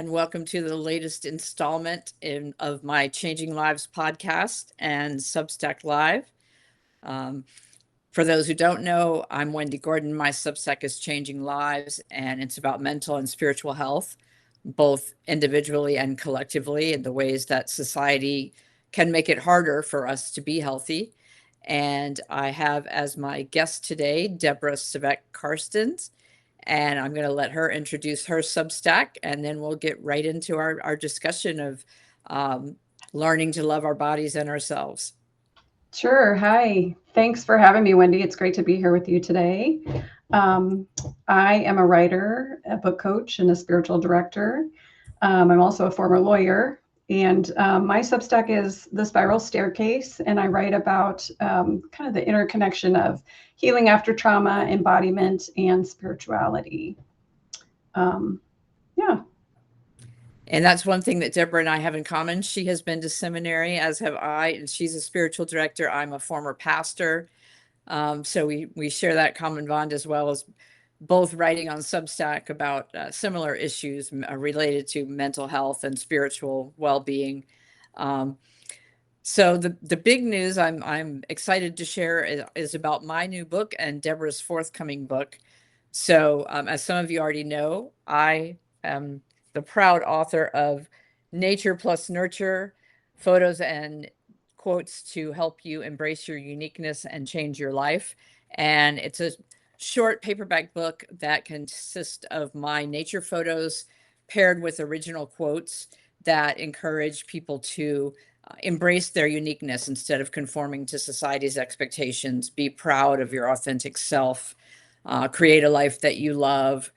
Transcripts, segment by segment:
and welcome to the latest installment of my Changing Lives podcast and Substack Live. Um, for those who don't know, I'm Wendy Gordon. My Substack is Changing Lives, and it's about mental and spiritual health, both individually and collectively, in the ways that society can make it harder for us to be healthy. And I have as my guest today Deborah Svec Karstens, and I'm going to let her introduce her Substack, and then we'll get right into our discussion of um, learning to love our bodies and ourselves. Sure. Hi. Thanks for having me, Wendy. It's great to be here with you today. Um, I am a writer, a book coach, and a spiritual director. I'm also a former lawyer. And my Substack is The Spiral Staircase, and I write about kind of the interconnection of healing after trauma, embodiment, and spirituality. Um, yeah. And that's one thing that Deborah and I have in common. She has been to seminary, as have I, and she's a spiritual director. I'm a former pastor. So we share that common bond, as well as both writing on Substack about similar issues related to mental health and spiritual well-being. Um, so the big news I'm excited to share is about my new book and Deborah's forthcoming book. So as some of you already know, I am the proud author of Nature Plus Nurture: Photos and Quotes to Help You Embrace Your Uniqueness and Change Your Life. And it's a short paperback book that consists of my nature photos paired with original quotes that encourage people to embrace their uniqueness instead of conforming to society's expectations. Be proud of your authentic self, create a life that you love,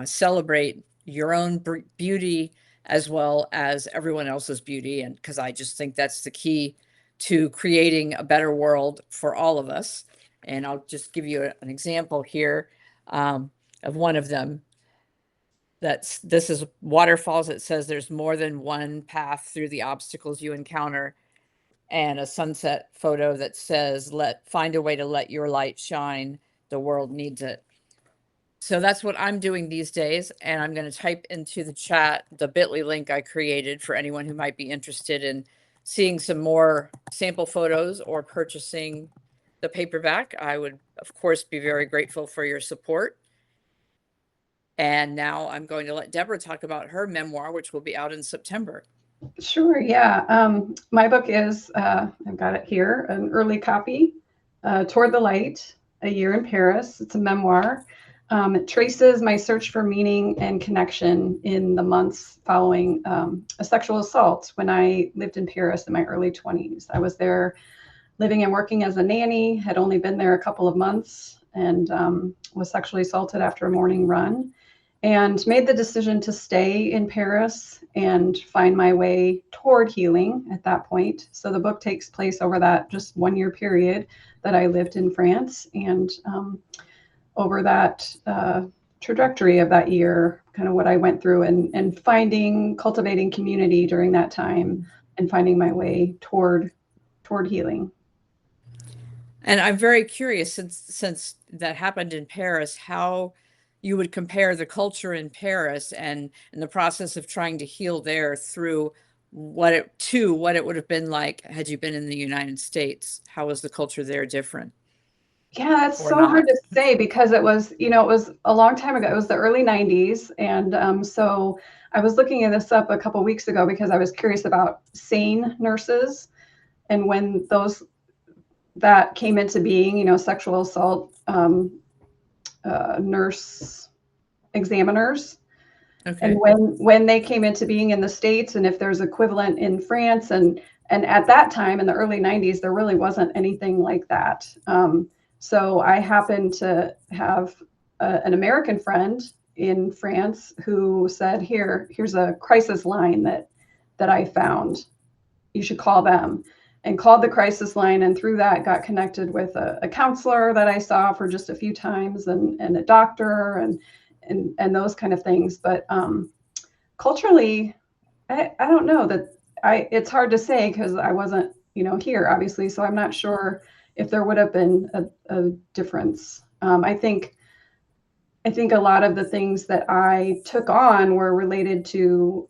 celebrate your own beauty as well as everyone else's beauty. And because I just think that's the key to creating a better world for all of us. And I'll just give you an example here of one of them. This is waterfalls. It says there's more than one path through the obstacles you encounter, and a sunset photo that says find a way to let your light shine. The world needs it. So that's what I'm doing these days. And I'm going to type into the chat the bit.ly link I created for anyone who might be interested in seeing some more sample photos or purchasing the paperback. I would, of course, be very grateful for your support. And now I'm going to let Deborah talk about her memoir, which will be out in September. Sure. Yeah. My book is, I've got it here, an early copy, Toward the Light, A Year in Paris. It's a memoir. It traces my search for meaning and connection in the months following a sexual assault when I lived in Paris in my early 20s. I was there living and working as a nanny, had only been there a couple of months, and was sexually assaulted after a morning run, and made the decision to stay in Paris and find my way toward healing at that point. So the book takes place over that just 1 year period that I lived in France, and over that trajectory of that year, kind of what I went through, and cultivating community during that time, and finding my way toward healing. And I'm very curious, since that happened in Paris, how you would compare the culture in Paris and the process of trying to heal there through what it would have been like had you been in the United States. How was the culture there different Yeah, that's or so hard not? to say because it was a long time ago. It was the early 90s. And so I was looking this up a couple weeks ago because I was curious about SANE nurses and when that came into being, sexual assault nurse examiners. And Okay. when they came into being in the States, and if there's equivalent in France, and at that time in the early 90s, there really wasn't anything like that. So I happened to have an American friend in France who said, here's a crisis line that I found. You should call them. And called the crisis line, and through that got connected with a counselor that I saw for just a few times, and a doctor, and those kind of things. But culturally, I don't know that it's hard to say because I wasn't, here, obviously. So I'm not sure if there would have been a difference. I think I think a lot of the things that I took on were related to,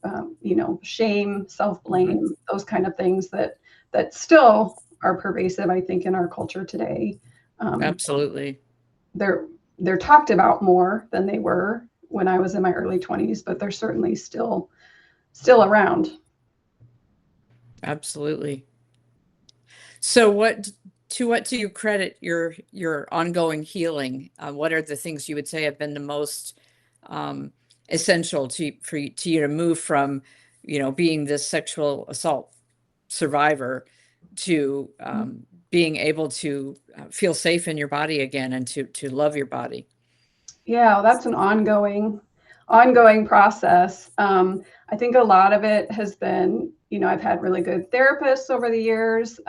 shame, Mhm. self-blame, those kind of things that still are pervasive, I think, in our culture today. Um, Absolutely. they're they're talked about more than they were when I was in my early 20s, but they're certainly still around. Absolutely. So what do you credit your ongoing healing? What are the things you would say have been the most um, essential to you to move from, being this sexual assault survivor to being able to feel safe in your body again and to love your body? Yeah, well, that's an ongoing process. I think a lot of it has been, I've had really good therapists over the years.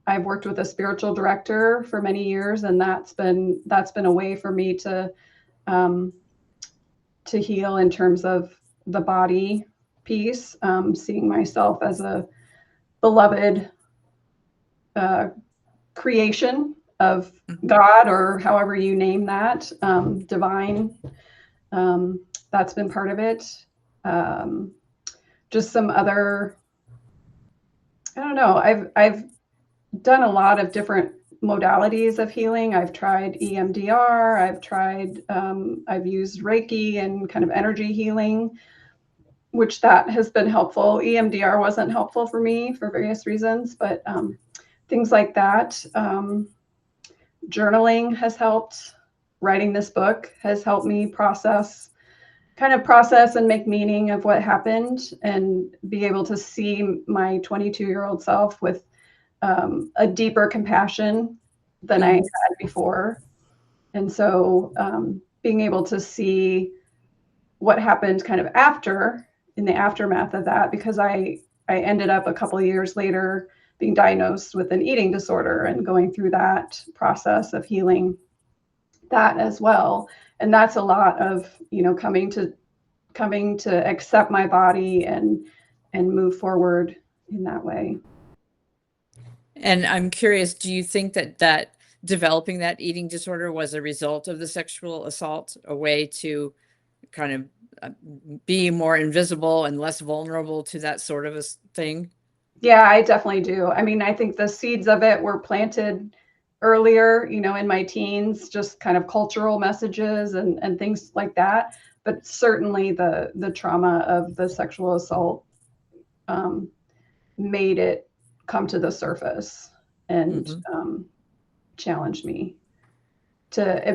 I've worked with a spiritual director for many years, and that's been a way for me um, to heal in terms of the body piece, seeing myself as a beloved uh, creation of Mhm. God, or however you name that, divine. That's been part of it. Um, just some other, I don't know. I've done a lot of different modalities of healing. I've tried EMDR. I've used Reiki and kind of energy healing, which that has been helpful. EMDR wasn't helpful for me for various reasons, but things like that. Journaling has helped. Writing this book has helped me process and make meaning of what happened, and be able to see my 22-year-old self with a deeper compassion than I Mhm. had before. And so being able to see what happened kind of after, in the aftermath of that, because I ended up a couple of years later being diagnosed with an eating disorder and going through that process of healing that as well. And that's a lot of, coming to accept my body and move forward in that way. And I'm curious, do you think that developing that eating disorder was a result of the sexual assault, a way to kind of uh, be more invisible and less vulnerable to that sort of thing? Yeah, I definitely do. I mean, I think the seeds of it were planted earlier, in my teens, just kind of cultural messages and things like that. But certainly the trauma of the sexual assault um, made it come to the surface and Hmm. challenged me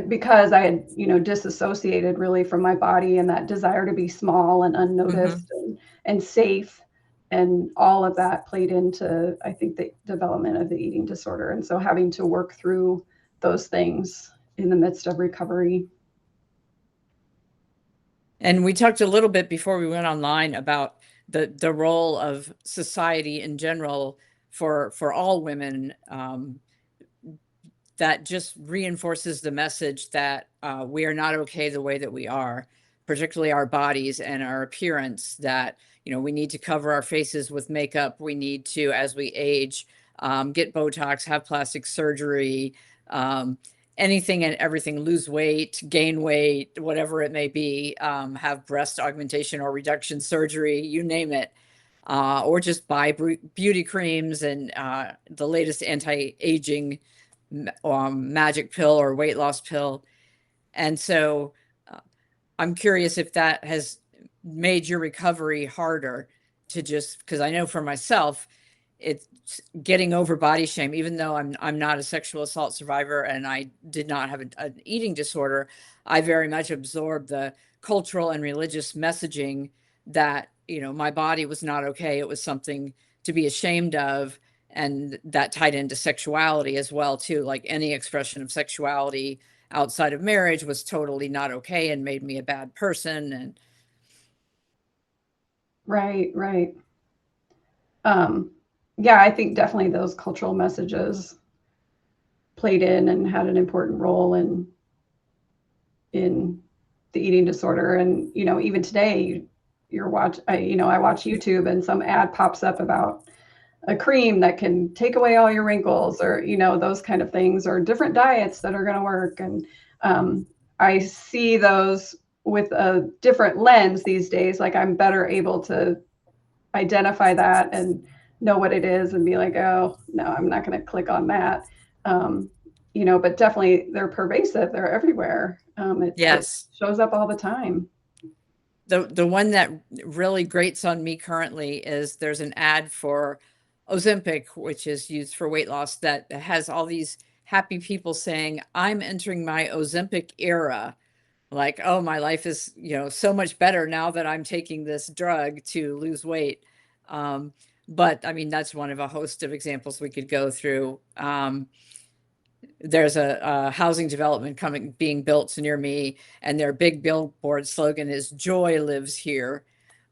because I had, disassociated really from my body, and that desire to be small and Hmm. unnoticed and safe. And all of that played into, I think, the development of the eating disorder. And so having to work through those things in the midst of recovery. And we talked a little bit before we went online about the role of society in general for all women. That just reinforces the message that we are not okay the way that we are, particularly our bodies and our appearance. That we need to cover our faces with makeup. We need to, as we age, get Botox, have plastic surgery, um, anything and everything, lose weight, gain weight, whatever it may be, have breast augmentation or reduction surgery, you name it. Or just buy beauty creams and the latest anti-aging magic pill or weight loss pill. And so uh, I'm curious if that has made your recovery harder to just because I know for myself, it's getting over body shame, even though I'm not a sexual assault survivor and I did not have an eating disorder. I very much absorbed the cultural and religious messaging that, my body was not okay. It was something to be ashamed of. And that tied into sexuality as well, too. Like any expression of sexuality outside of marriage was totally not okay and made me a bad person. And Right, right. Um, yeah, I think definitely those cultural messages played in and had an important role in the eating disorder. And even today, I watch YouTube, and some ad pops up about a cream that can take away all your wrinkles, or those kind of things, or different diets that are going to work. And I see those with a different lens these days. Like I'm better able to identify that and know what it is and be like, oh, no, I'm not going to click on that. Um, but definitely they're pervasive. They're everywhere. It Yes. shows up all the time. The one that really grates on me currently is there's an ad for Ozempic, which is used for weight loss, that has all these happy people saying, I'm entering my Ozempic era. Like, oh, my life is, so much better now that I'm taking this drug to lose weight. But I mean, that's one of a host of examples we could go through. There's a housing development being built near me, and their big billboard slogan is "Joy lives here,"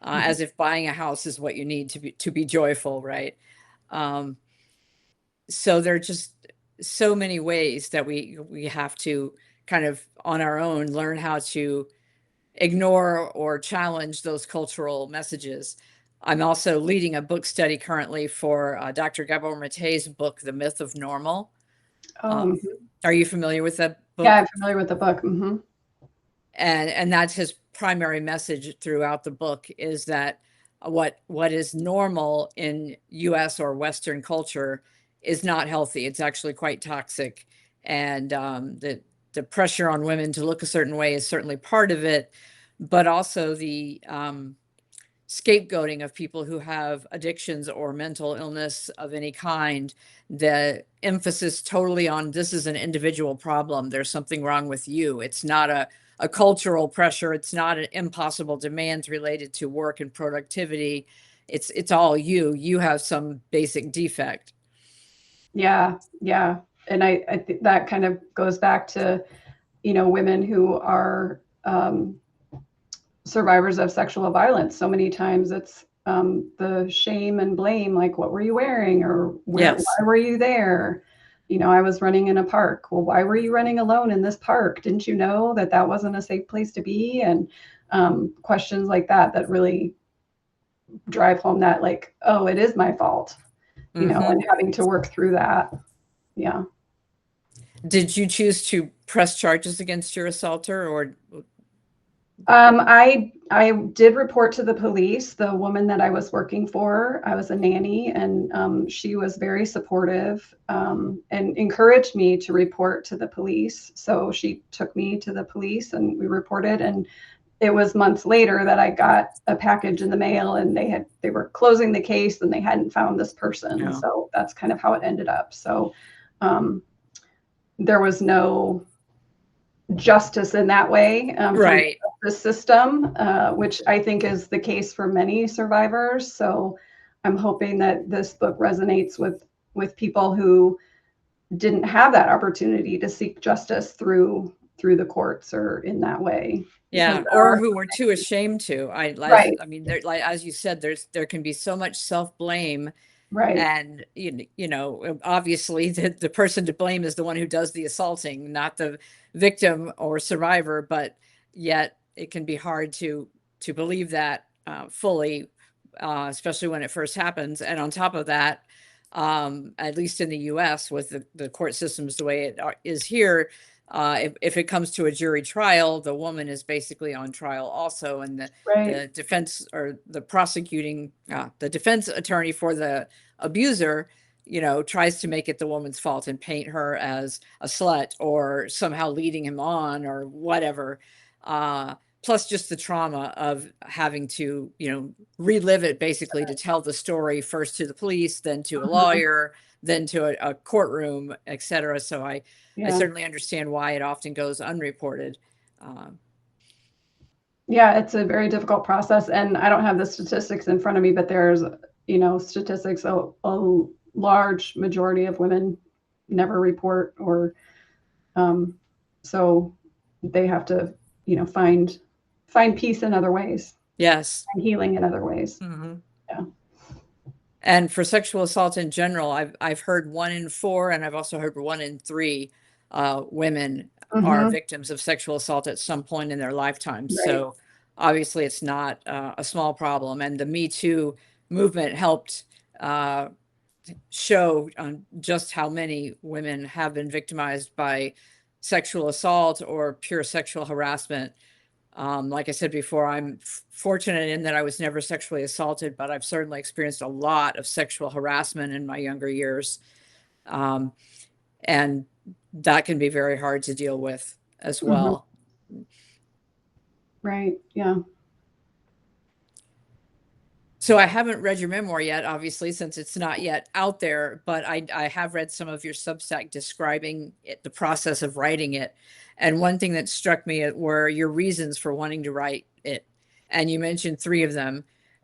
as if buying a house is what you need to be joyful, right? Um, so there are just so many ways that we have to kind of on our own learn how to ignore or challenge those cultural messages. I'm also leading a book study currently for Dr. Gabor Mate's book, The Myth of Normal. Um, Are you familiar with that yeah, book? I'm familiar with the book. And that's his primary message throughout the book, is that what is normal in US or Western culture is not healthy. It's actually quite toxic. And the pressure on women to look a certain way is certainly part of it, but also the scapegoating of people who have addictions or mental illness of any kind, the emphasis totally on this is an individual problem. There's something wrong with you. It's not a cultural pressure. It's not an impossible demands related to work and productivity. It's all you. You have some basic defect. Yeah, yeah. And I think that kind of goes back to, women who are survivors of sexual violence. So many times it's the shame and blame, like, what were you wearing? Or Yes. why were you there? I was running in a park. Well, why were you running alone in this park? Didn't you know that that wasn't a safe place to be? And questions like that really drive home that, like, oh, it is my fault, and having to work through that. Yeah. Did you choose to press charges against your assaulter, or? I did report to the police. The woman that I was working for, I was a nanny, and she was very supportive and encouraged me to report to the police. So she took me to the police, and we reported. And it was months later that I got a package in the mail, and they were closing the case, and they hadn't found this person. No. So that's kind of how it ended up. So there was no justice in that way from Right. the system, which I think is the case for many survivors. So I'm hoping that this book resonates with people who didn't have that opportunity to seek justice through the courts or in that way. Yeah, or who were too ashamed to. Right, I mean, there, like as you said, there can be so much self-blame, right, and obviously the person to blame is the one who does the assaulting, not the victim or survivor. But yet it can be hard to believe that fully, especially when it first happens. And on top of that, at least in the U.S. with the court systems the way it is here, if it comes to a jury trial, the woman is basically on trial also, and right. the defense or the defense attorney for the abuser, tries to make it the woman's fault and paint her as a slut or somehow leading him on or whatever. Plus just the trauma of having to, relive it basically to tell the story first to the police, then to a lawyer, then to a courtroom, etc. So I Yeah. certainly understand why it often goes unreported. Yeah, it's a very difficult process, and I don't have the statistics in front of me, but there's, statistics, a large majority of women never report, or so they have to, find peace in other ways, Yes. and healing in other ways. Mm-hmm. Yeah. And for sexual assault in general, I've heard 1 in 4, and I've also heard 1 in 3 women are victims of sexual assault at some point in their lifetimes. Right. So obviously, it's not a small problem. And the Me Too movement helped show just how many women have been victimized by sexual assault or pure sexual harassment. Like I said before, I'm fortunate in that I was never sexually assaulted, but I've certainly experienced a lot of sexual harassment in my younger years. And that can be very hard to deal with as well. Right. Yeah. So I haven't read your memoir yet, obviously, since it's not yet out there, but I have read some of your Substack describing it, the process of writing it. And one thing that struck me were your reasons for wanting to write it. And you mentioned three of them.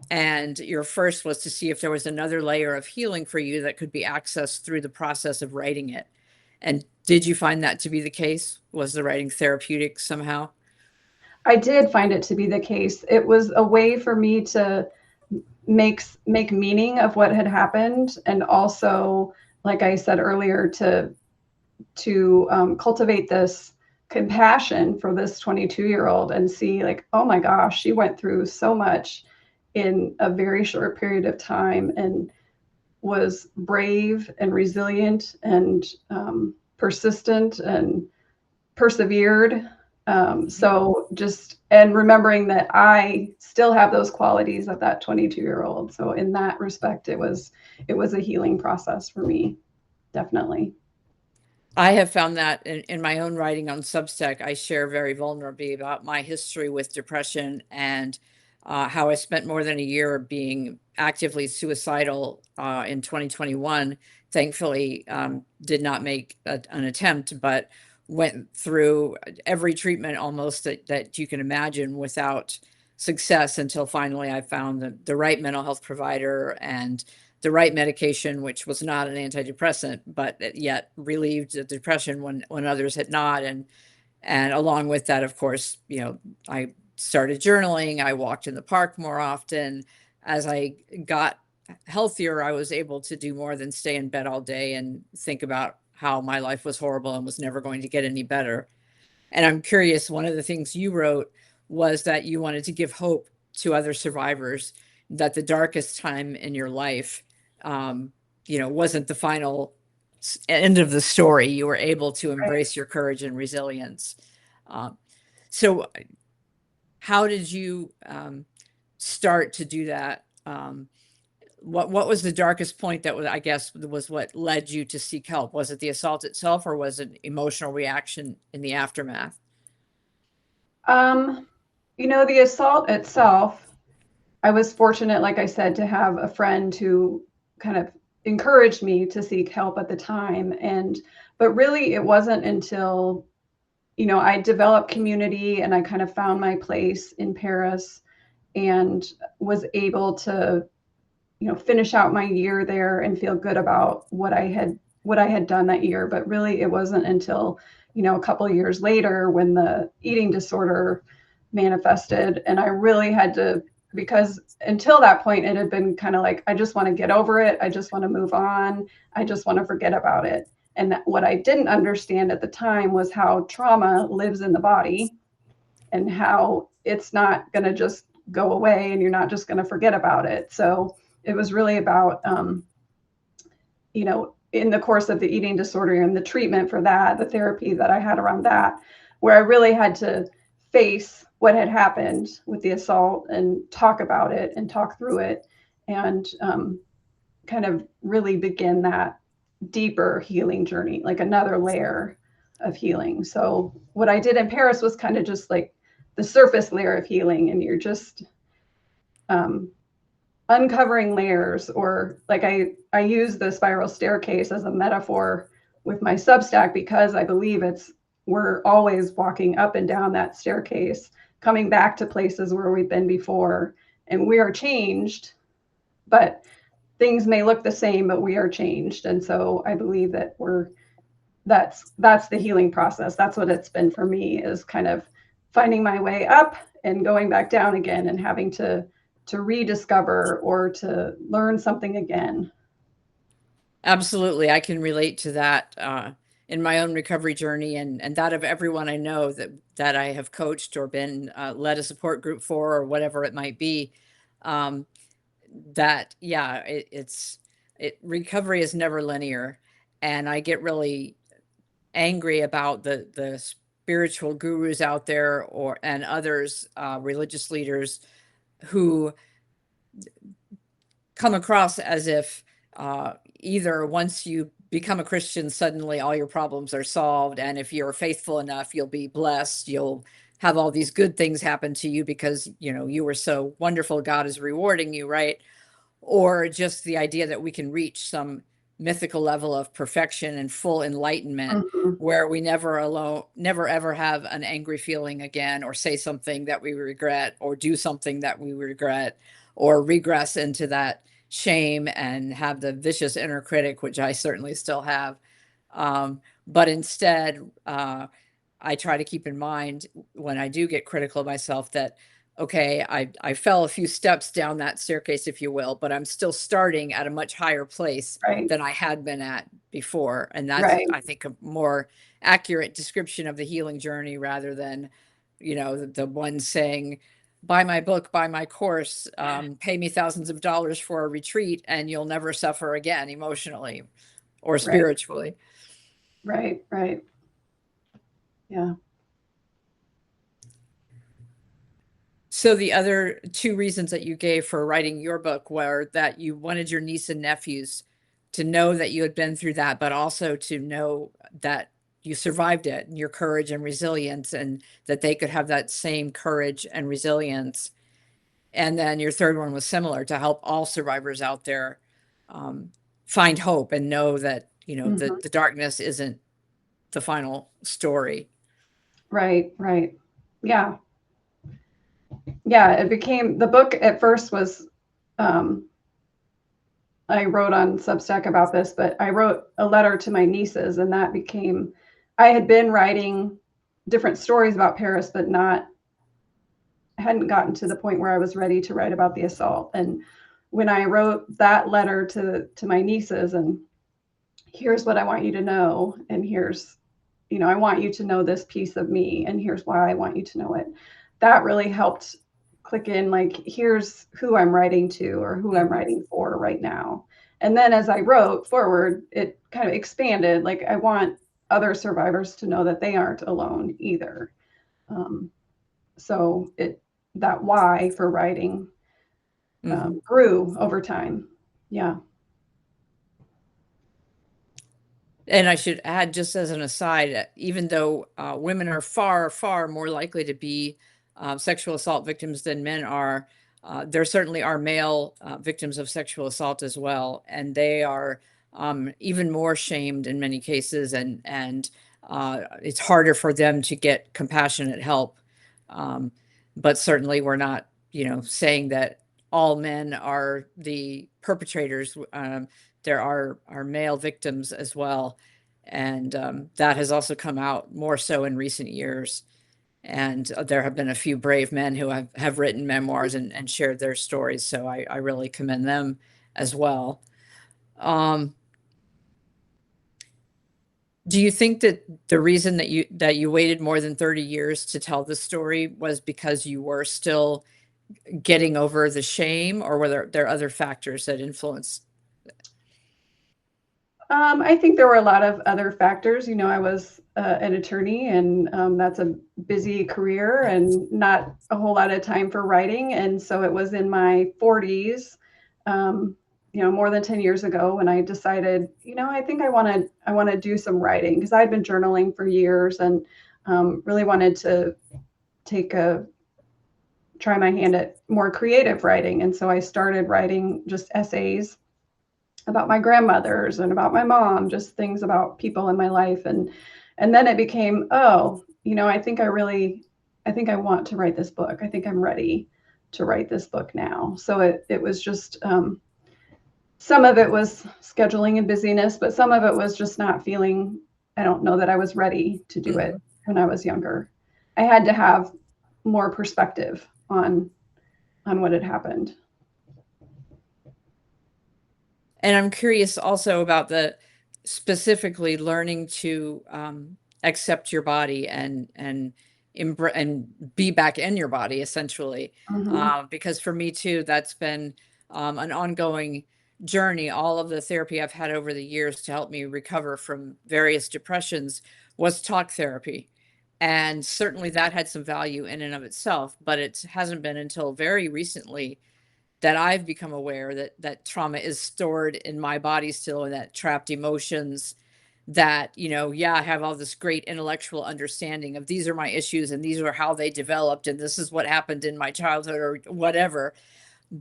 And your first was to see if there was another layer of healing for you that could be accessed through the process of writing it. And did you find that to be the case? Was the writing therapeutic somehow? I did find it to be the case. It was a way for me to make meaning of what had happened, and also, like I said earlier, to cultivate this compassion for this 22-year-old and see, like, oh my gosh, she went through so much in a very short period of time and was brave and resilient and persistent and persevered. So just, and remembering that I still have those qualities of that 22-year-old. So in that respect, it was a healing process for me, definitely. I have found that in my own writing on Substack, I share very vulnerably about my history with depression and how I spent more than a year being actively suicidal in 2021. Thankfully, did not make an attempt, but went through every treatment almost that you can imagine without success until finally I found the right mental health provider and the right medication, which was not an antidepressant, but it yet relieved the depression when others had not. And along with that, of course, I started journaling. I walked in the park more often. As I got healthier, I was able to do more than stay in bed all day and think about how my life was horrible and was never going to get any better. And I'm curious, one of the things you wrote was that you wanted to give hope to other survivors, that the darkest time in your life, wasn't the final end of the story. You were able to embrace your courage and resilience. So how did you start to do that? What was the darkest point that was, I guess, was what led you to seek help? Was it the assault itself, or was it emotional reaction in the aftermath? The assault itself, I was fortunate, like I said, to have a friend who kind of encouraged me to seek help at the time. But really, it wasn't until, I developed community and I kind of found my place in Paris and was able to, finish out my year there and feel good about what I had done that year. But really, it wasn't until, a couple of years later when the eating disorder manifested, and I really had to, because until that point it had been kind of like, I just want to get over it, I just want to move on, I just want to forget about it. And what I didn't understand at the time was how trauma lives in the body and how it's not going to just go away and you're not just going to forget about it. So it was really about in the course of the eating disorder and the treatment for that, the therapy that I had around that, where I really had to face what had happened with the assault and talk about it and talk through it, and kind of really begin that deeper healing journey, like another layer of healing. So what I did in Paris was kind of just like the surface layer of healing, and you're just uncovering layers, or like I use the spiral staircase as a metaphor with my Substack, because I believe we're always walking up and down that staircase, coming back to places where we've been before, and we are changed, but things may look the same, but we are changed. And so I believe that that's the healing process. That's what it's been for me, is kind of finding my way up and going back down again and having to rediscover or to learn something again. Absolutely. I can relate to that in my own recovery journey and that of everyone I know that I have coached or been led a support group for, or whatever it might be. That, yeah, recovery is never linear. And I get really angry about the spiritual gurus out there and others, religious leaders who come across as if either once you become a Christian, suddenly all your problems are solved. And if you're faithful enough, you'll be blessed. You'll have all these good things happen to you because, you were so wonderful. God is rewarding you, right? Or just the idea that we can reach some mythical level of perfection and full enlightenment Mhm. where we never ever have an angry feeling again, or say something that we regret, or do something that we regret, or regress into that shame and have the vicious inner critic, which I certainly still have. But instead, I try to keep in mind when I do get critical of myself that, okay, I fell a few steps down that staircase, if you will, but I'm still starting at a much higher place Right. than I had been at before. And that's, Right. I think, a more accurate description of the healing journey rather than, the one saying, buy my book, buy my course, pay me thousands of dollars for a retreat, and you'll never suffer again emotionally or Right. spiritually. Right. Right. Yeah. So the other two reasons that you gave for writing your book were that you wanted your niece and nephews to know that you had been through that, but also to know that you survived it, and your courage and resilience, and that they could have that same courage and resilience. And then your third one was similar, to help all survivors out there um, find hope and know that, Mhm. the darkness isn't the final story. Right. Right. Yeah. Yeah. It became the book at first was, um, I wrote on Substack about this, but I wrote a letter to my nieces, and that became, I had been writing different stories about Paris, but not, hadn't gotten to the point where I was ready to write about the assault. And when I wrote that letter to my nieces, and here's what I want you to know, and here's, I want you to know this piece of me, and here's why I want you to know it. That really helped click in, like, here's who I'm writing to, or who I'm Mhm. writing for right now. And then as I wrote forward, it kind of expanded. Like, I want other survivors to know that they aren't alone either. Um, so that why for writing Mhm. grew over time. Yeah. And I should add, just as an aside, even though women are far, far more likely to be sexual assault victims than men are, there certainly are male victims of sexual assault as well, and they are even more shamed in many cases, and it's harder for them to get compassionate help. Um, but certainly, we're not, saying that all men are the perpetrators. There are male victims as well, and that has also come out more so in recent years. And there have been a few brave men who have written memoirs and shared their stories, so I really commend them as well. Um, do you think that the reason that you waited more than 30 years to tell the story was because you were still getting over the shame, or were there other factors that influenced? I think there were a lot of other factors. I was an attorney, and that's a busy career and not a whole lot of time for writing. And so it was in my 40s, more than 10 years ago, when I decided, I think I want to do some writing, because I'd been journaling for years, and really wanted to take a try my hand at more creative writing. And so I started writing just essays about my grandmothers and about my mom, just things about people in my life. And then it became, oh, I think I want to write this book. I think I'm ready to write this book now. So it was just, some of it was scheduling and busyness, but some of it was just not feeling, I don't know that I was ready to do it Mhm. when I was younger. I had to have more perspective on what had happened. And I'm curious also about the specifically learning to accept your body and be back in your body essentially. Mhm. Because for me too, that's been an ongoing journey, all of the therapy I've had over the years to help me recover from various depressions was talk therapy. And certainly that had some value in and of itself, but it hasn't been until very recently that I've become aware that trauma is stored in my body still, and that trapped emotions, that, yeah, I have all this great intellectual understanding of these are my issues and these are how they developed and this is what happened in my childhood or whatever.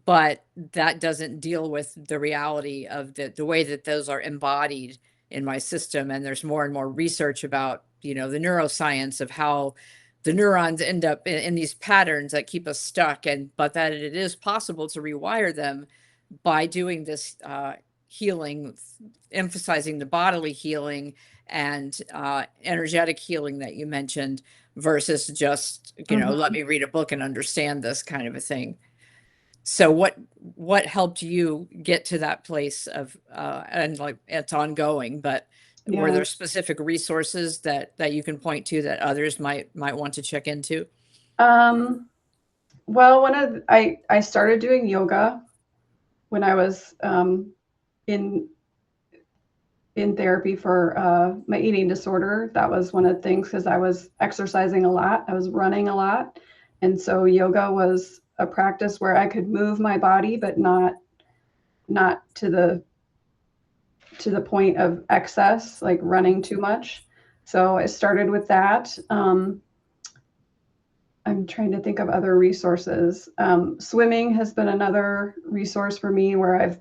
But that doesn't deal with the reality of the way that those are embodied in my system. And there's more and more research about, the neuroscience of how the neurons end up in these patterns that keep us stuck, but that it is possible to rewire them by doing this healing, emphasizing the bodily healing and energetic healing that you mentioned, versus just, let me read a book and understand this kind of a thing. So what helped you get to that place of and like it's ongoing, but were Yeah. there specific resources that you can point to that others might want to check into? Well, I started doing yoga when I was in therapy for my eating disorder. That was one of the things, because I was exercising a lot, I was running a lot, and so yoga was a practice where I could move my body, but not to the point of excess, like running too much. So I started with that. I'm trying to think of other resources. Swimming has been another resource for me, where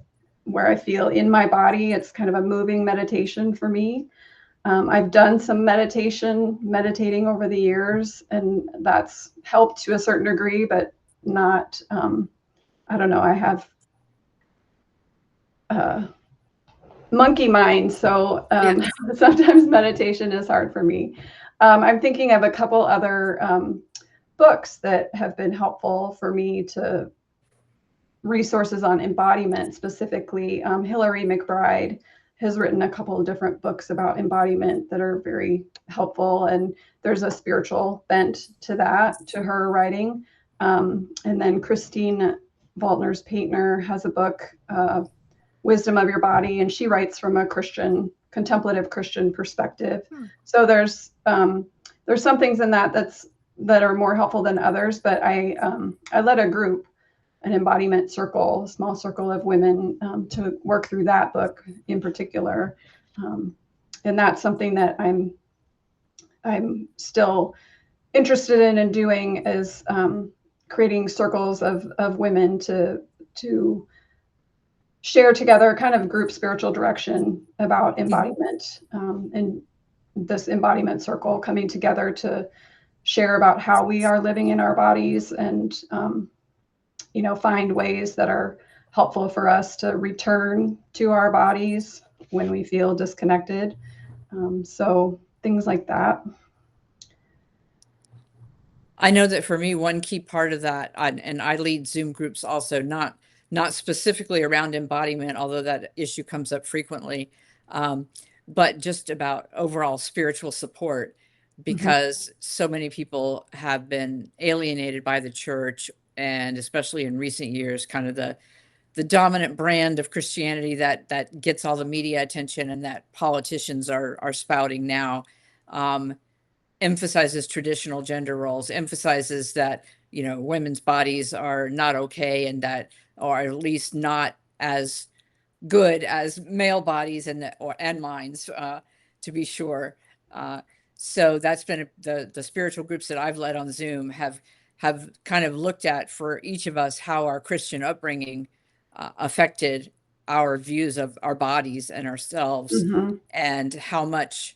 I feel in my body. It's kind of a moving meditation for me. I've done some meditating over the years, and that's helped to a certain degree, but not, I don't know. I have monkey mind. So Yeah. sometimes meditation is hard for me. I'm thinking of a couple other books that have been helpful for me, to resources on embodiment specifically. Hillary McBride has written a couple of different books about embodiment that are very helpful. And there's a spiritual bent to her writing. And then Christine Walters Paintner has a book, Wisdom of Your Body, and she writes from a contemplative Christian perspective. So there's some things in that are more helpful than others. But I led a group, an embodiment circle, a small circle of women, to work through that book in particular. And that's something that I'm still interested in and doing, is creating circles of women to share together, kind of group spiritual direction about embodiment, and this embodiment circle coming together to share about how we are living in our bodies, and find ways that are helpful for us to return to our bodies when we feel disconnected. So things like that. I know that for me, one key part of that, and I lead Zoom groups also, not specifically around embodiment, although that issue comes up frequently, but just about overall spiritual support, because so many people have been alienated by the church, and especially in recent years, kind of the dominant brand of Christianity that gets all the media attention and that politicians are spouting now. Emphasizes traditional gender roles, emphasizes that, women's bodies are not okay, and that, or at least not as good as male bodies and minds, to be sure. So that's been the spiritual groups that I've led on Zoom have kind of looked at for each of us how our Christian upbringing affected our views of our bodies and ourselves, and how much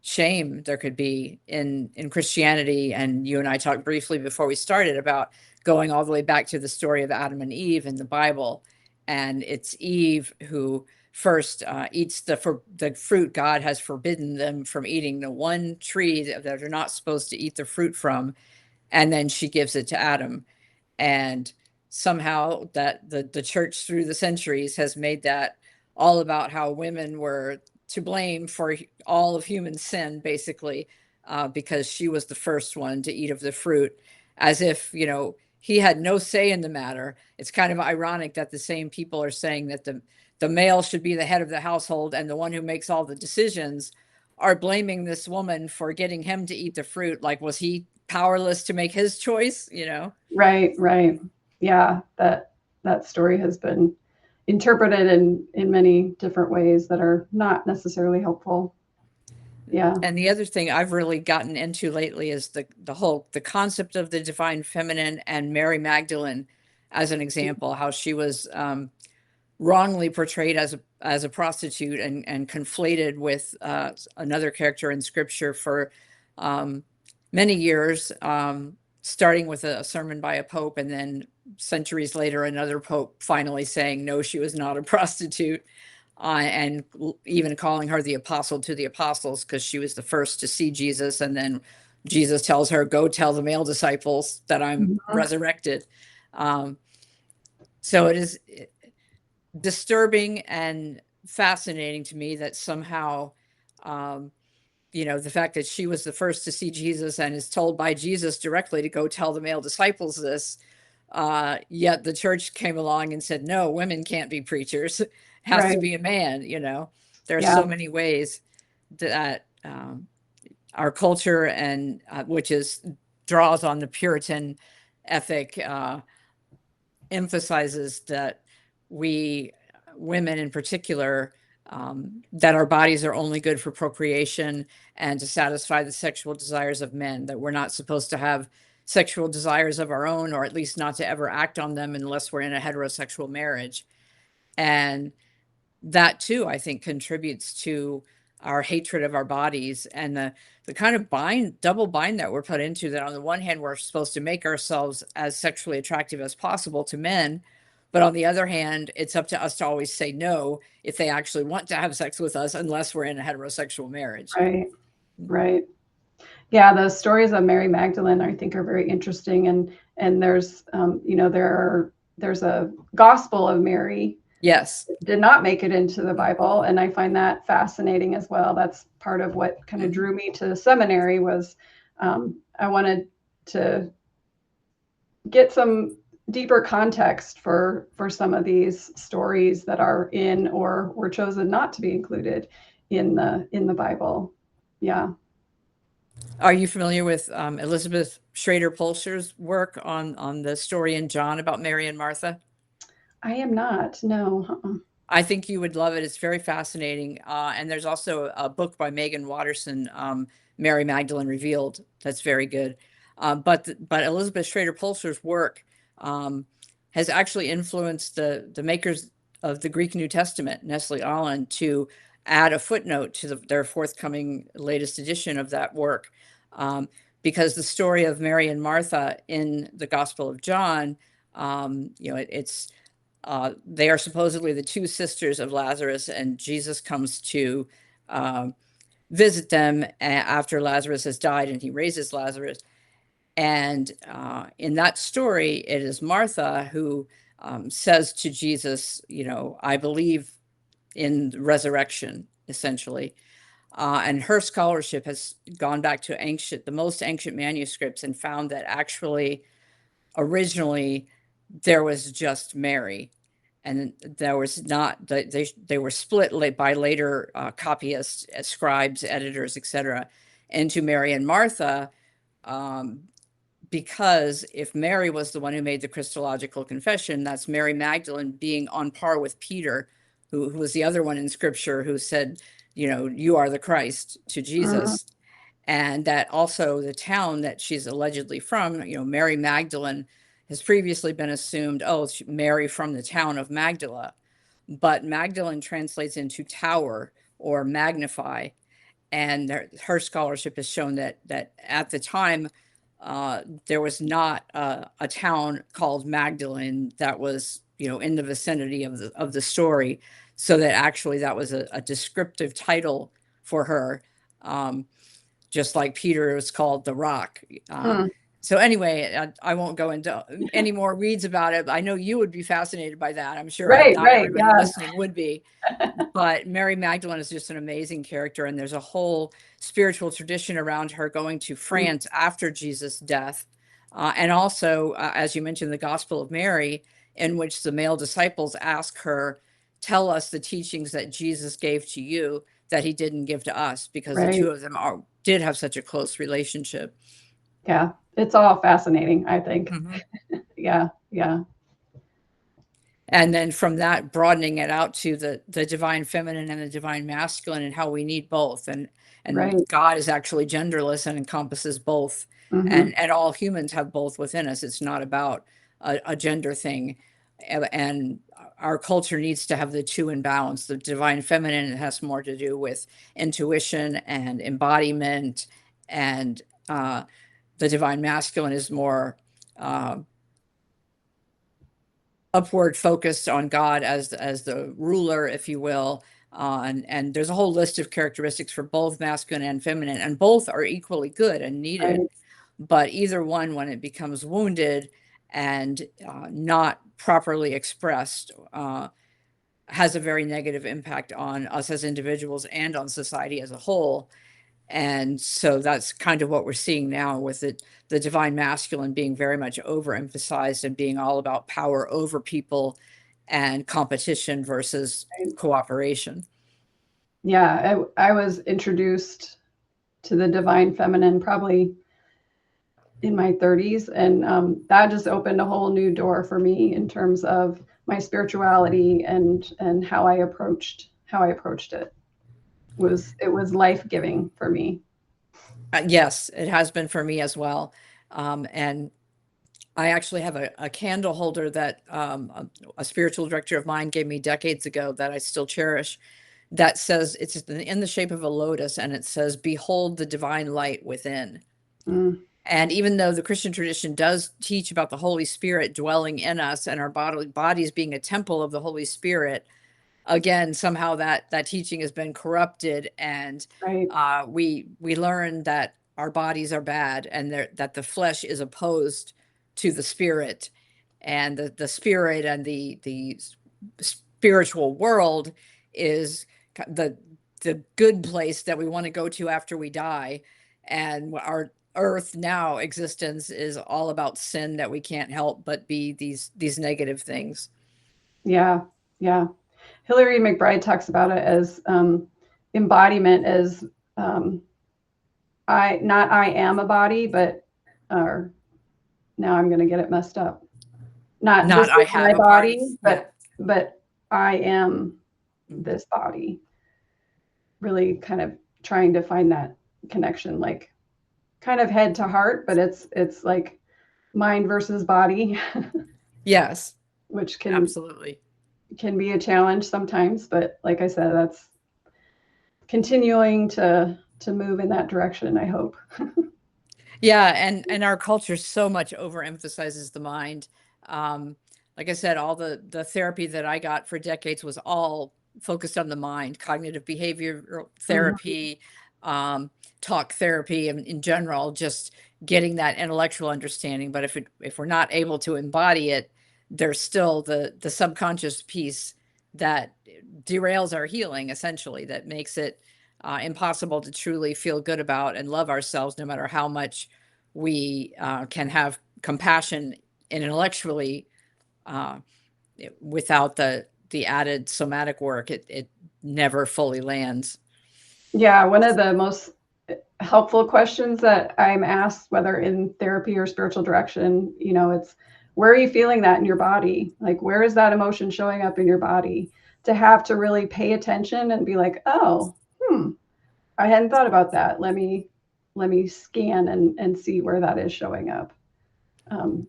shame there could be in Christianity. And you and I talked briefly before we started about going all the way back to the story of Adam and Eve in the Bible. And it's Eve who first eats the fruit God has forbidden them from eating, the one tree that they're not supposed to eat the fruit from. And then she gives it to Adam. And somehow that the church through the centuries has made that all about how women were to blame for all of human sin, basically, because she was the first one to eat of the fruit, as if, he had no say in the matter. It's kind of ironic that the same people are saying that the male should be the head of the household and the one who makes all the decisions are blaming this woman for getting him to eat the fruit. Like, was he powerless to make his choice, you know? Right, right. Yeah, that story has been interpreted in many different ways that are not necessarily helpful. Yeah. And the other thing I've really gotten into lately is the concept of the divine feminine, and Mary Magdalene as an example, how she was wrongly portrayed as a prostitute and conflated with another character in scripture for many years, starting with a sermon by a pope, and then centuries later another pope finally saying no, she was not a prostitute, and even calling her the apostle to the apostles, because she was the first to see Jesus, and then Jesus tells her, go tell the male disciples that I'm resurrected. So it is disturbing and fascinating to me that somehow, the fact that she was the first to see Jesus and is told by Jesus directly to go tell the male disciples this, yet the church came along and said, no, women can't be preachers. Has to be a man. There are so many ways that our culture, and which draws on the Puritan ethic, emphasizes that women in particular, that our bodies are only good for procreation and to satisfy the sexual desires of men, that we're not supposed to have sexual desires of our own, or at least not to ever act on them unless we're in a heterosexual marriage. And that too, I think, contributes to our hatred of our bodies, and the kind of double bind that we're put into, that on the one hand, we're supposed to make ourselves as sexually attractive as possible to men, but on the other hand, it's up to us to always say no if they actually want to have sex with us, unless we're in a heterosexual marriage. Right, right. Yeah, the stories of Mary Magdalene, I think, are very interesting, and there's there's a Gospel of Mary. Yes, did not make it into the Bible, and I find that fascinating as well. That's part of what kind of drew me to seminary, was I wanted to get some deeper context for some of these stories that are in or were chosen not to be included in the Bible. Yeah. Are you familiar with Elizabeth Schrader Pulser's work on the story in John about Mary and Martha? I am not. No. I think you would love it. It's very fascinating. And there's also a book by Megan Watterson, Mary Magdalene Revealed, that's very good. But Elizabeth Schrader Pulser's work has actually influenced the makers of the Greek New Testament, Nestle Aland, to add a footnote to their forthcoming latest edition of that work, because the story of Mary and Martha in the Gospel of John, it's they are supposedly the two sisters of Lazarus, and Jesus comes to visit them after Lazarus has died, and he raises Lazarus. And in that story, it is Martha who says to Jesus, I believe in resurrection, essentially. And her scholarship has gone back to the most ancient manuscripts, and found that actually originally there was just Mary, and there was not, they were split by later copyists, scribes, editors, etc., into Mary and Martha, because if Mary was the one who made the Christological confession, that's Mary Magdalene being on par with Peter, who was the other one in scripture who said, you are the Christ, to Jesus. And that also the town that she's allegedly from, Mary Magdalene, has previously been assumed, Mary from the town of Magdala. But Magdalene translates into tower or magnify. And her scholarship has shown that at the time, there was not a town called Magdalene that was, in the vicinity of the story. So that actually that was a descriptive title for her. Just like Peter was called the Rock. So anyway, I won't go into any more weeds about it. I know you would be fascinated by that. I'm sure not everybody listening would be. But Mary Magdalene is just an amazing character, and there's a whole spiritual tradition around her going to France after Jesus' death, And also, as you mentioned, the Gospel of Mary, in which the male disciples ask her, tell us the teachings that Jesus gave to you that he didn't give to us, because the two Right. of them did have such a close relationship. Yeah. It's all fascinating, I think. Mhm. Yeah. Yeah. And then from that, broadening it out to the divine feminine and the divine masculine, and how we need both. And Right. God is actually genderless and encompasses both. Hmm. And all humans have both within us. It's not about a gender thing. And our culture needs to have the two in balance. The divine feminine has more to do with intuition and embodiment, and the divine masculine is more uh, upward focused on God as the ruler, if you will. And there's a whole list of characteristics for both masculine and feminine, and both are equally good and needed. Right. But either one, when it becomes wounded and not properly expressed, has a very negative impact on us as individuals and on society as a whole. And so that's kind of what we're seeing now, with the divine masculine being very much overemphasized and being all about power over people and competition versus cooperation. Yeah. I was introduced to the divine feminine probably in my 30s, and that just opened a whole new door for me in terms of my spirituality and how I approached it. It was life-giving for me. Yes, it has been for me as well. And I actually have a candle holder that a spiritual director of mine gave me decades ago that I still cherish, that says, it's in the shape of a lotus, and it says, behold the divine light within. Mm, And even though the Christian tradition does teach about the Holy Spirit dwelling in us and our bodies being a temple of the Holy Spirit, again, somehow that teaching has been corrupted, and right. we learn that our bodies are bad, and that the flesh is opposed to the spirit, and the spirit and the spiritual world is the good place that we want to go to after we die. And our earth now existence is all about sin, that we can't help but be these negative things. Yeah. Yeah. Hillary McBride talks about it as embodiment as um, I am a body, but or now I'm going to get it messed up. Not this Not I is my have a body. body, Yeah. but I am Mm. this body. Really kind of trying to find that connection, like kind of head to heart, but it's like mind versus body, Yes, which absolutely. can be a challenge sometimes. But like I said, that's continuing to move in that direction, I hope. Yeah, and our culture so much overemphasizes the mind. Um, like I said, all the therapy that I got for decades was all focused on the mind, cognitive behavioral Mhm. therapy, um, talk therapy, and in general, just getting that intellectual understanding. But if we're not able to embody it, there's still the subconscious piece that derails our healing, essentially, that makes it impossible to truly feel good about and love ourselves, no matter how much we can have compassion intellectually, uh, without the added somatic work. It never fully lands. Yeah, one of the most helpful questions that I'm asked, whether in therapy or spiritual direction, it's where are you feeling that in your body? Like, where is that emotion showing up in your body? To have to really pay attention and be like, oh, I hadn't thought about that. Let me scan and see where that is showing up. Um,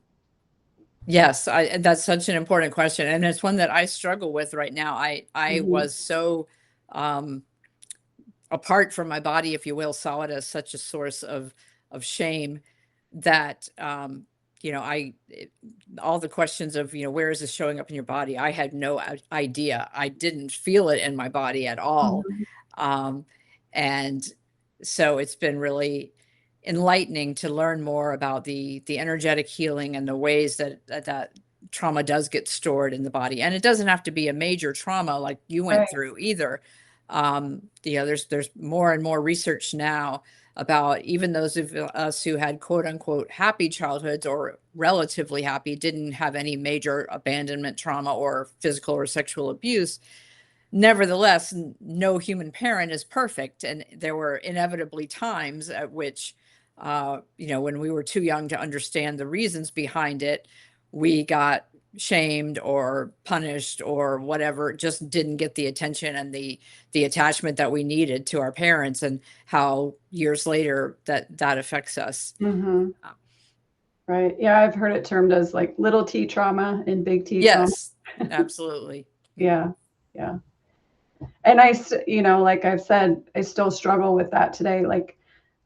Yes, that's such an important question, and it's one that I struggle with right now. I mhm, was so um, apart from my body, if you will, saw it as such a source of shame, that all the questions of, where is this showing up in your body? I had no idea. I didn't feel it in my body at all. mhm. Um, and so it's been really enlightening to learn more about the energetic healing and the ways that trauma does get stored in the body. And it doesn't have to be a major trauma like you Right. went through either. There's more and more research now about even those of us who had quote unquote happy childhoods or relatively happy, didn't have any major abandonment trauma or physical or sexual abuse. Nevertheless, no human parent is perfect. And there were inevitably times at which, when we were too young to understand the reasons behind it, we got shamed or punished or whatever, just didn't get the attention and the attachment that we needed to our parents, and how years later that affects us. Mm-hmm. Right. Yeah, I've heard it termed as like little T trauma and big T trauma. Yes, absolutely. Yeah. Yeah. And like I've said, I still struggle with that today. Like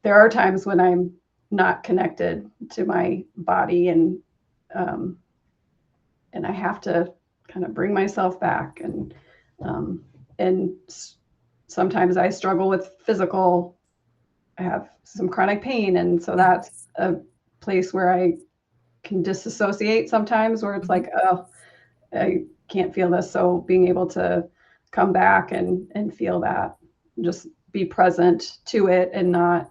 there are times when I'm not connected to my body, and I have to kind of bring myself back. And sometimes I struggle with physical. I have some chronic pain, and so that's a place where I can disassociate sometimes, where it's like, oh, I can't feel this. So being able to come back and feel that, just be present to it and not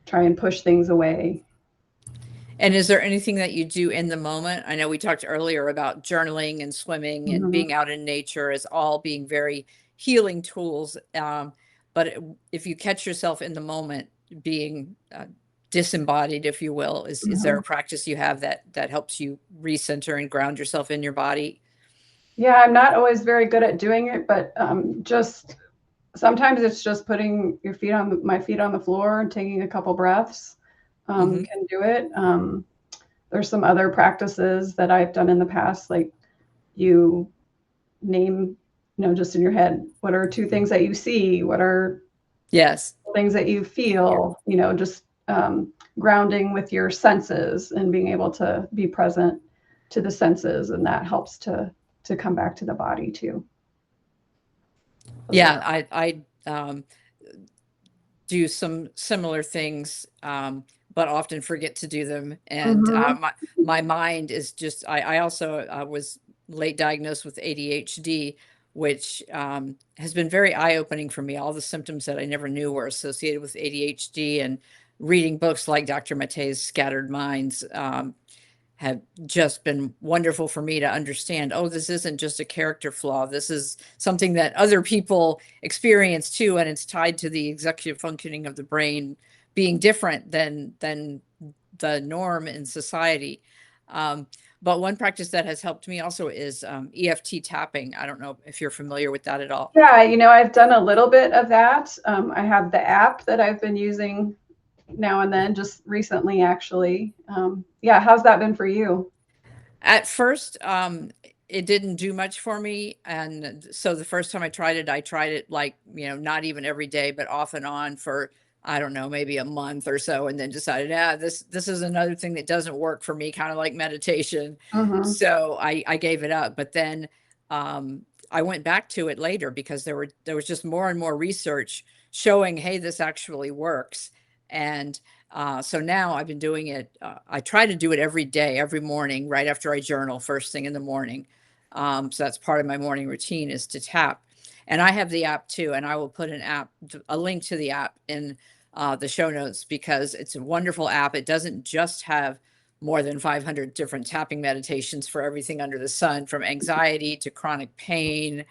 try and push things away. And is there anything that you do in the moment? I know we talked earlier about journaling and swimming and Mm-hmm. being out in nature as all being very healing tools. But if you catch yourself in the moment being disembodied, if you will, is there a practice you have that helps you recenter and ground yourself in your body? Yeah, I'm not always very good at doing it, but just sometimes it's just putting my feet on the floor and taking a couple breaths can do it. There's some other practices that I've done in the past, like you name, just in your head, what are two things that you see? What are things that you feel? Just grounding with your senses and being able to be present to the senses, and that helps to come back to the body too. Yeah, I do some similar things, but often forget to do them. And my mind is just, I also was late diagnosed with ADHD, which has been very eye-opening for me. All the symptoms that I never knew were associated with ADHD, and reading books like Dr. Matei's Scattered Minds have just been wonderful for me to understand, oh, this isn't just a character flaw. This is something that other people experience too, and it's tied to the executive functioning of the brain being different than the norm in society. But one practice that has helped me also is EFT tapping. I don't know if you're familiar with that at all. Yeah, I've done a little bit of that. I have the app that I've been using now and then, just recently, actually. How's that been for you? At first, it didn't do much for me. And so the first time I tried it like, not even every day, but off and on for, I don't know, maybe a month or so, and then decided, this is another thing that doesn't work for me, kind of like meditation. So I gave it up. But then I went back to it later because there was just more and more research showing, hey, this actually works. And so now I've been doing it. I try to do it every day, every morning, right after I journal, first thing in the morning. So that's part of my morning routine, is to tap. And I have the app too, and I will put a link to the app in the show notes, because it's a wonderful app. It doesn't just have more than 500 different tapping meditations for everything under the sun, from anxiety to chronic pain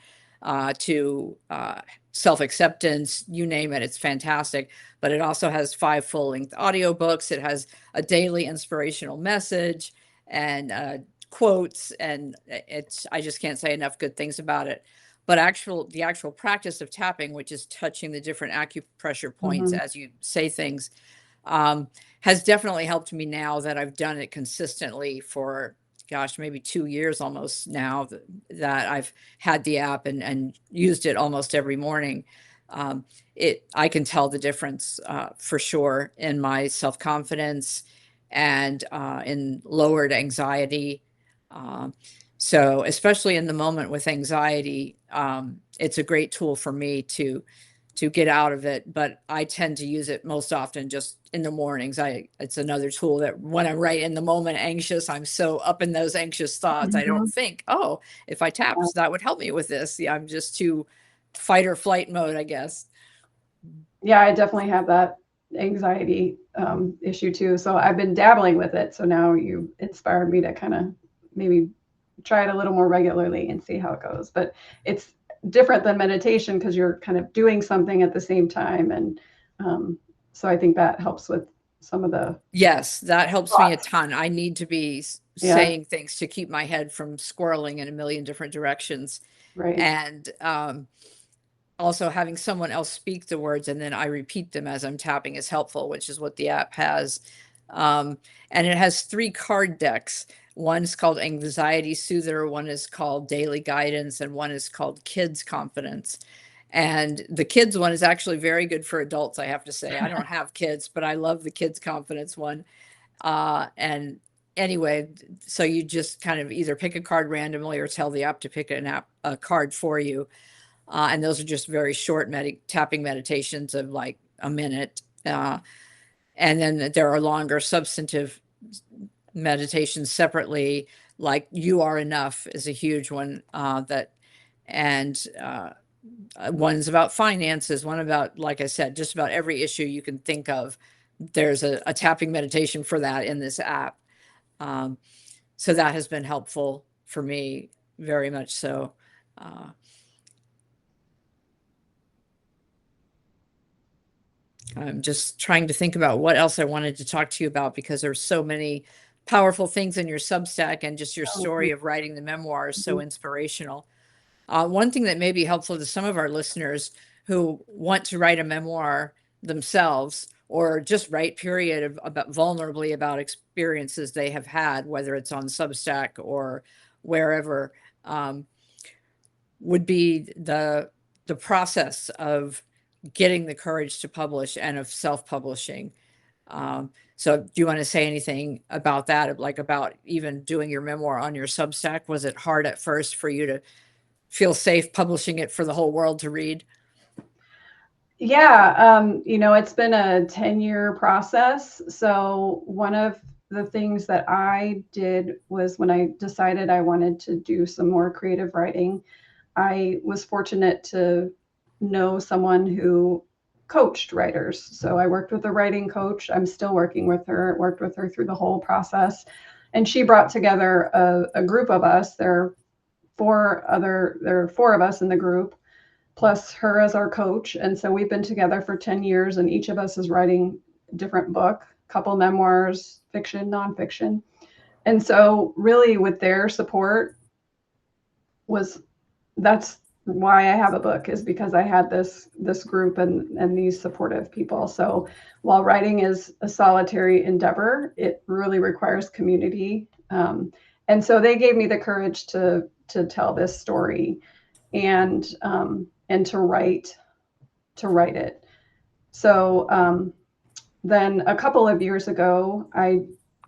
to self-acceptance, you name it. It's fantastic. But it also has 5 full-length audiobooks. It has a daily inspirational message and quotes, and I just can't say enough good things about it. But the actual practice of tapping, which is touching the different acupressure points as you say things, has definitely helped me now that I've done it consistently for, gosh, maybe 2 years almost now that I've had the app and used it almost every morning. I can tell the difference for sure in my self-confidence and in lowered anxiety. So especially in the moment with anxiety, it's a great tool for me to get out of it, but I tend to use it most often just in the mornings. It's another tool that when I'm right in the moment anxious, I'm so up in those anxious thoughts, I don't think, oh, if I tapped, that would help me with this. Yeah, I'm just too fight or flight mode, I guess. Yeah, I definitely have that anxiety issue too. So I've been dabbling with it. So now you inspired me to kind of maybe try it a little more regularly and see how it goes. But it's different than meditation because you're kind of doing something at the same time. And so I think that helps with some of the Yes, that helps me a thoughts. ton. I need to be Yeah, saying things to keep my head from squirreling in a million different directions. right. And also having someone else speak the words and then I repeat them as I'm tapping is helpful, which is what the app has. And it has 3 card decks. One's called Anxiety Soother, one is called Daily Guidance, and one is called Kids Confidence. And the kids one is actually very good for adults, I have to say. I don't have kids, but I love the Kids Confidence one. And anyway, so you just kind of either pick a card randomly or tell the app to pick a card for you. And those are just very short tapping meditations of like a minute. And then there are longer substantive meditations separately, like You Are Enough is a huge one, and one's about finances, one about, like I said, just about every issue you can think of. There's a tapping meditation for that in this app. So that has been helpful for me, very much so. I'm just trying to think about what else I wanted to talk to you about because there's so many powerful things in your Substack, and just your story of writing the memoir is so inspirational. One thing that may be helpful to some of our listeners who want to write a memoir themselves, or just write period about vulnerably about experiences they have had, whether it's on Substack or wherever, would be the process of getting the courage to publish and of self-publishing. So do you want to say anything about that, like about even doing your memoir on your Substack? Was it hard at first for you to feel safe publishing it for the whole world to read? Yeah, it's been a 10-year process. So one of the things that I did was when I decided I wanted to do some more creative writing, I was fortunate to know someone who coached writers. So I worked with a writing coach. I'm still working with her, worked with her through the whole process. And she brought together a group of us. There are 4 of us in the group, plus her as our coach. And so we've been together for 10 years, and each of us is writing a different book, a couple memoirs, fiction, nonfiction. And so really with their support that's why I have a book, is because I had this group and these supportive people. So while writing is a solitary endeavor, it really requires community. And so they gave me the courage to tell this story and to write it. So then a couple of years ago, I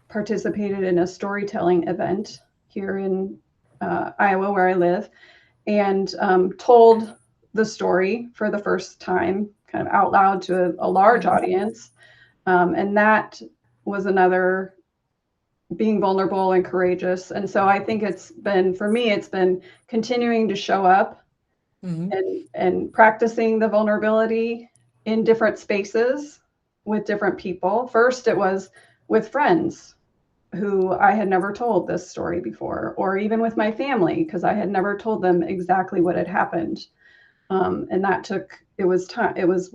participated in a storytelling event here in Iowa, where I live, and told the story for the first time, kind of out loud to a large audience. And that was another, being vulnerable and courageous. And so I think for me, it's been continuing to show up and practicing the vulnerability in different spaces with different people. First, it was with friends who I had never told this story before, or even with my family, because I had never told them exactly what had happened. And it was time. It was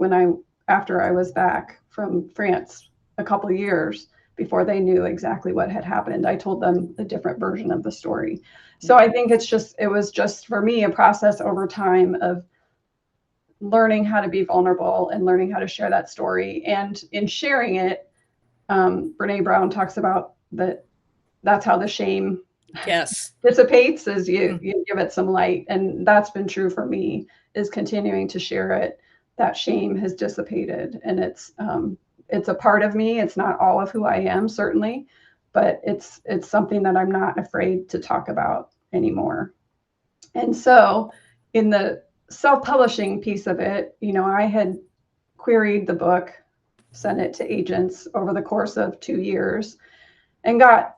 after I was back from France a couple of years before they knew exactly what had happened. I told them a different version of the story. So I think it was just for me a process over time of learning how to be vulnerable and learning how to share that story. And in sharing it, Brene Brown talks about that's how the shame dissipates, as you give it some light. And that's been true for me, is continuing to share it. That shame has dissipated, and it's a part of me. It's not all of who I am, certainly, but it's something that I'm not afraid to talk about anymore. And so in the self-publishing piece of it, I had queried the book, sent it to agents over the course of 2 years, and got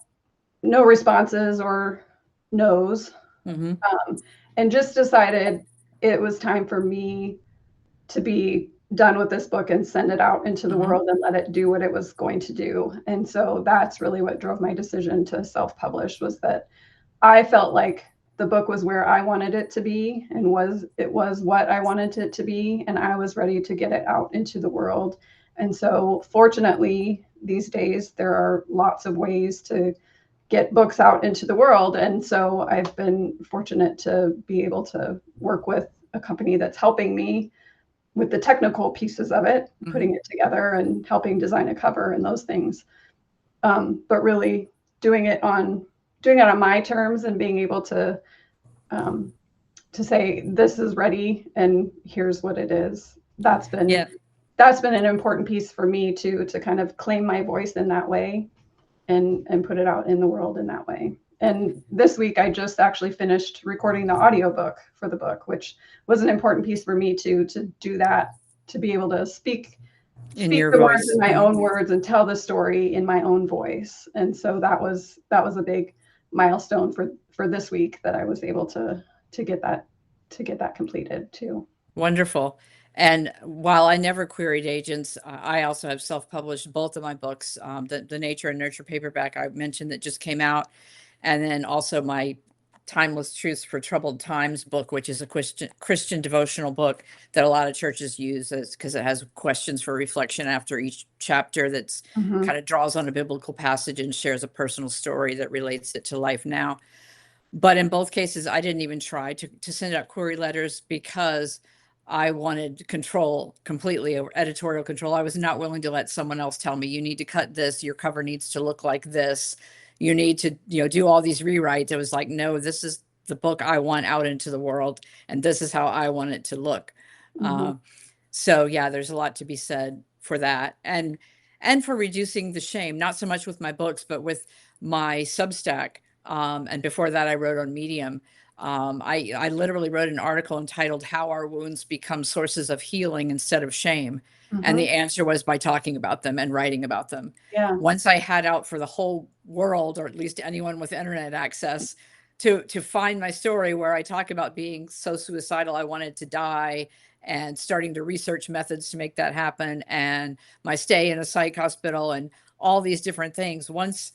no responses or no's, and just decided it was time for me to be done with this book and send it out into the Mhm. world and let it do what it was going to do. And so that's really what drove my decision to self-publish, was that I felt like the book was where I wanted it to be, and it was what I wanted it to be, and I was ready to get it out into the world. And so fortunately, these days there are lots of ways to get books out into the world. And so I've been fortunate to be able to work with a company that's helping me with the technical pieces of it, putting it together and helping design a cover and those things. But really doing it on my terms and being able um, to say this is ready and here's what it is. Yeah. That's been an important piece for me to kind of claim my voice in that way and put it out in the world in that way. And this week I just actually finished recording the audiobook for the book, which was an important piece for me to do that, to be able to speak In your the words voice. in my Mhm. own words and tell the story in my own voice. And so that was a big milestone for this week, that I was able to get that completed too. Wonderful. And while I never queried agents, I also have self-published both of my books, the Nature and Nurture paperback I mentioned that just came out, and then also my Timeless Truths for Troubled Times book, which is a Christian devotional book that a lot of churches use because it has questions for reflection after each chapter that's Mhm. kind of draws on a biblical passage and shares a personal story that relates it to life now. But in both cases, I didn't even try to send out query letters because I wanted control completely over editorial control. I was not willing to let someone else tell me, you need to cut this, your cover needs to look like this, you need to, do all these rewrites. It was like, no, this is the book I want out into the world, and this is how I want it to look. Mhm. So yeah, there's a lot to be said for that, and for reducing the shame, not so much with my books, but with my Substack. And before that, I wrote on Medium. I literally wrote an article entitled "How Our Wounds Become Sources of Healing Instead of Shame," and the Mhm. answer was by talking about them and writing about them. Yeah. Once I had out for the whole world, or at least anyone with internet access, to find my story where I talk about being so suicidal I wanted to die, and starting to research methods to make that happen, and my stay in a psych hospital, and all these different things. Once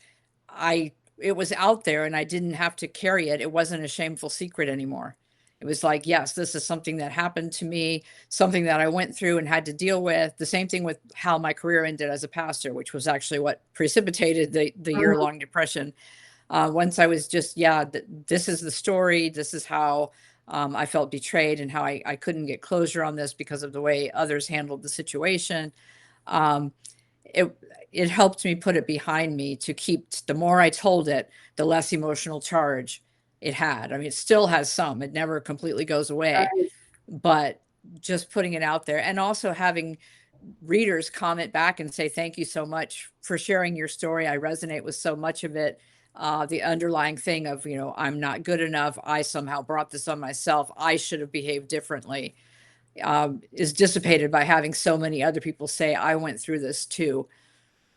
I it was out there and I didn't have to carry it, it wasn't a shameful secret anymore. It was like, yes, this is something that happened to me, something that I went through and had to deal with. The same thing with how my career ended as a pastor, which was actually what precipitated the Mhm. year-long depression. Once I was just, yeah, this is the story. This is how I felt betrayed, and how I couldn't get closure on this because of the way others handled the situation. Um, it it helped me put it behind me to keep. The more I told it, the less emotional charge it had. I mean, it still has some. It never completely goes away, Right. but just putting it out there, and also having readers comment back and say, thank you so much for sharing your story. I resonate with so much of it. The underlying thing of, I'm not good enough. I somehow brought this on myself. I should have behaved differently, is dissipated by having so many other people say, I went through this too.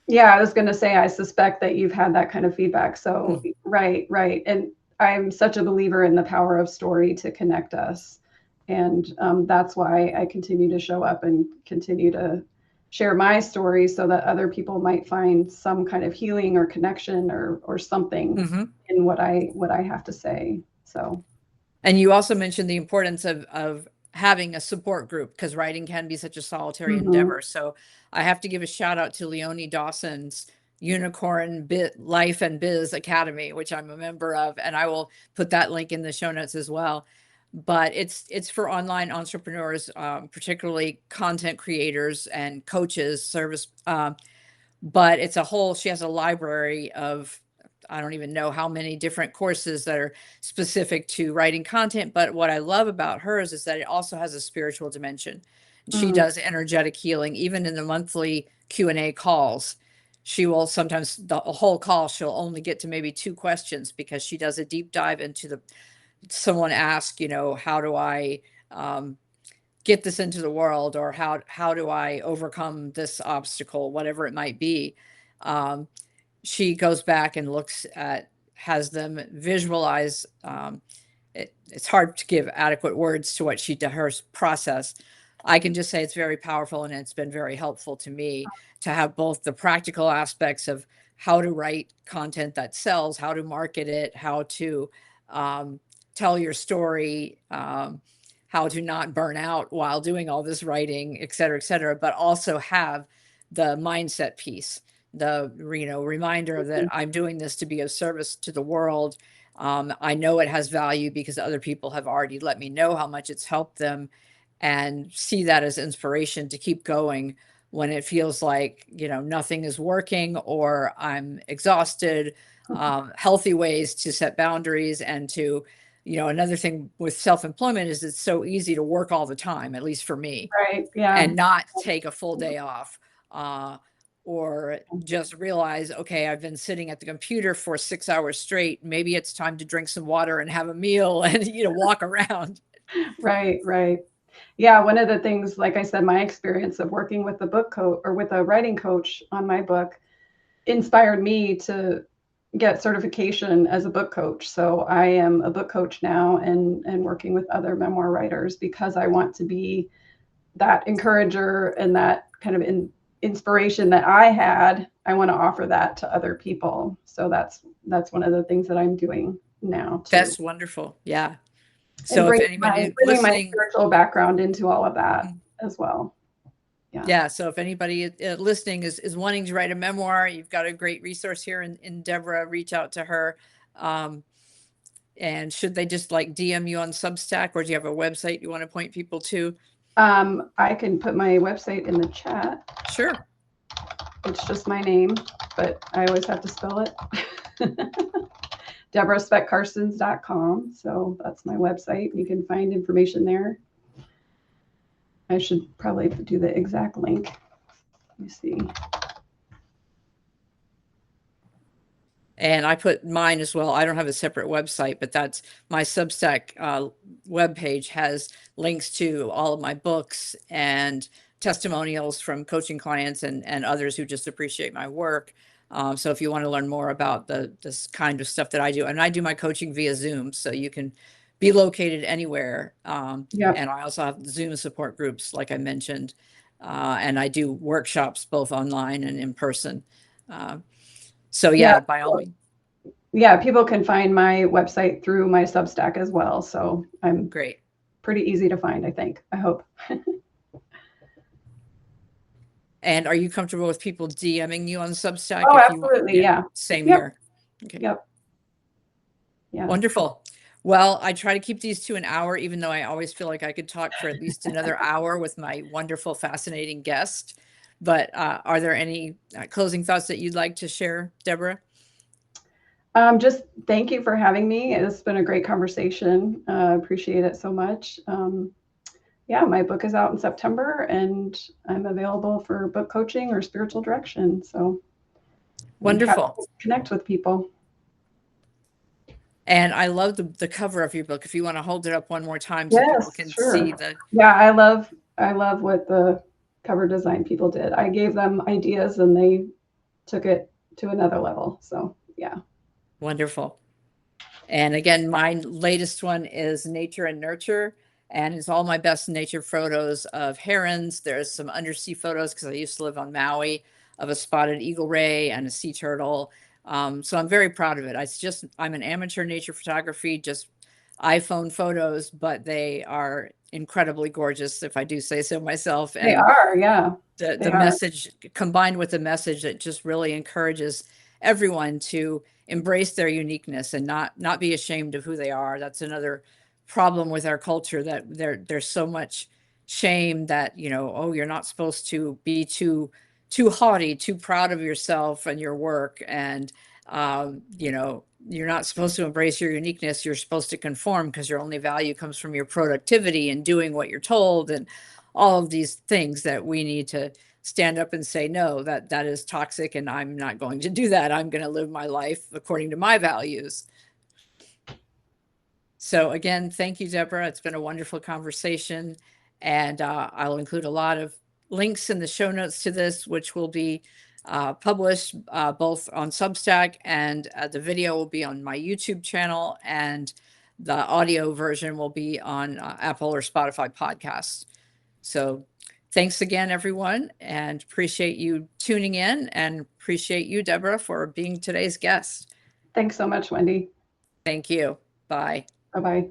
Yeah, I was going to say, I suspect that you've had that kind of feedback. So, Mm. right, right. And I'm such a believer in the power of story to connect us. And that's why I continue to show up and continue to share my story, so that other people might find some kind of healing or connection or something Mhm. in what I have to say. So, And you also mentioned the importance of having a support group, because writing can be such a solitary mhm. endeavor. So I have to give a shout out to Leonie Dawson's Unicorn Bit Life and Biz Academy, which I'm a member of, and I will put that link in the show notes as well. But it's for online entrepreneurs, particularly content creators and coaches, service. But it's a whole. She has a library of, I don't even know how many different courses that are specific to writing content. But what I love about hers is that it also has a spiritual dimension. She Mm. does energetic healing, even in the monthly Q&A calls. She will sometimes, the whole call, she'll only get to maybe 2 questions, because she does a deep dive into someone asked, how do I um, get this into the world, or how do I overcome this obstacle, whatever it might be. Um, she goes back and has them visualize. It's hard to give adequate words to what she does, her process, I can just say it's very powerful, and it's been very helpful to me to have both the practical aspects of how to write content that sells, how to market it, how to um, tell your story, how to not burn out while doing all this writing, et cetera, but also have the mindset piece, the reminder that I'm doing this to be of service to the world. I know it has value because other people have already let me know how much it's helped them, and see that as inspiration to keep going when it feels like nothing is working or I'm exhausted. Healthy ways to set boundaries, and to another thing with self-employment is it's so easy to work all the time, at least for me, Right. Yeah. and not take a full day off, or just realize, okay, I've been sitting at the computer for 6 hours straight, maybe it's time to drink some water and have a meal and walk around. Right. Right. Yeah. One of the things, like I said, my experience of working with the book coach or with a writing coach on my book inspired me to get certification as a book coach. So I am a book coach now, and working with other memoir writers because I want to be that encourager and that kind of inspiration that I had. I want to offer that to other people. So that's one of the things that I'm doing now too. That's wonderful. Yeah. And So if anybody bringing my listening, spiritual background into all of that as well. yeah. So if anybody listening is wanting to write a memoir, you've got a great resource here in Deborah. Reach out to her. And should they just like DM you on Substack, or do you have a website you want to point people to? I can put my website in the chat. Sure. It's just my name, but I always have to spell it. DeborahSpeckCarsons.com. So that's my website. You can find information there. I should probably do the exact link. Let me see. And I put mine as well. I don't have a separate website, but that's my Substack webpage has links to all of my books and testimonials from coaching clients and others who just appreciate my work. So if you want to learn more about this kind of stuff that I do, and I do my coaching via Zoom, so you can be located anywhere. Yep. And I also have Zoom support groups, like I mentioned, and I do workshops both online and in person. So yeah, by all means. Yeah, people can find my website through my Substack as well. So I'm Great. Pretty easy to find, I think. I hope. And are you comfortable with people DMing you on Substack? Oh, if absolutely. You, yeah. Same Yep. here. Okay. Yep. Yeah. Wonderful. Well, I try to keep these to an hour, even though I always feel like I could talk for at least another hour with my wonderful, fascinating guest. But are there any closing thoughts that you'd like to share, Deborah? Just thank you for having me. It's been a great conversation. Appreciate it so much. Yeah, my book is out in September, and I'm available for book coaching or spiritual direction. So wonderful. Connect with people. And I love the cover of your book. If you want to hold it up one more time so people can see the. Yeah, I love what the cover design people did. I gave them ideas and they took it to another level. So yeah. Wonderful. And again, my latest one is Nature and Nurture, and it's all my best nature photos of herons. There's some undersea photos because I used to live on Maui, of a spotted eagle ray and a sea turtle. So I'm very proud of it. I'm an amateur nature photography, just iPhone photos, but they are incredibly gorgeous, if I do say so myself. And they are, yeah. The message combined with the message that just really encourages everyone to embrace their uniqueness and not be ashamed of who they are. That's another problem with our culture, that there's so much shame that, oh, you're not supposed to be too haughty, too proud of yourself and your work. And, you're not supposed to embrace your uniqueness. You're supposed to conform because your only value comes from your productivity and doing what you're told, and all of these things that we need to stand up and say, no, that is toxic, and I'm not going to do that. I'm going to live my life according to my values. So again, thank you, Deborah. It's been a wonderful conversation, and I'll include a lot of links in the show notes to this, which will be published both on Substack, and the video will be on my YouTube channel, and the audio version will be on Apple or Spotify podcasts. So thanks again, everyone, and appreciate you tuning in, and appreciate you, Deborah, for being today's guest. Thanks so much, Wendy. Thank you. Bye. Bye-bye.